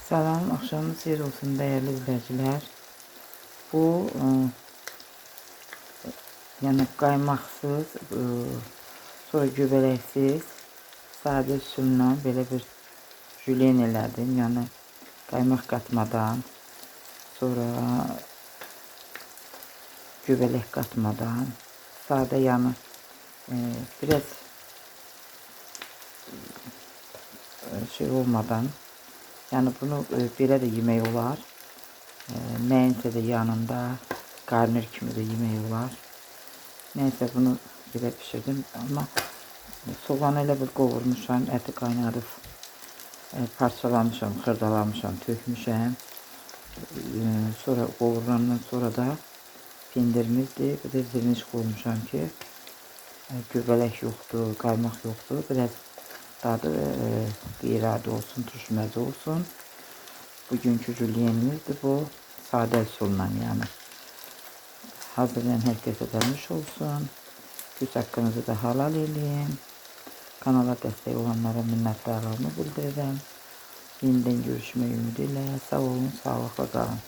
Salam, axşamınız xeyir olsun değerli izleyiciler. Bu yani qaymaqsız, sonra göbələksiz, sadə üsulla belə bir jülyen elədim. Yəni qaymaq qatmadan, sonra göbələk qatmadan, sadə yəni biraz şey olmadan, yani bunu belə də yemək olar. Nəyinsə də yanında qarnir kimi də yemək olar. Neyse bunu belə pişirdim, amma soğanı elə bir qovurmuşam, əti qaynadıb parçalamışam, xırdalamışam, tökmüşəm. Sonra qovurulandan sonra da pendirimizdir, bir də zirniş qoymuşam ki, göbələk yoxdur, qaymaq yoxdur, biraz dadı qeyri-adi olsun, turşməzi olsun. Bugünkü jülyenimizdir bu, sadə üsulla yəni. Hazırlayan herkese dönmüş olsun. Güç hakkınızı da halal edin. Kanala destek olanlara minnettarlığımı bildirirəm. Yeniden görüşmək ümidiyle. Sağ olun, sağlıkla kalın.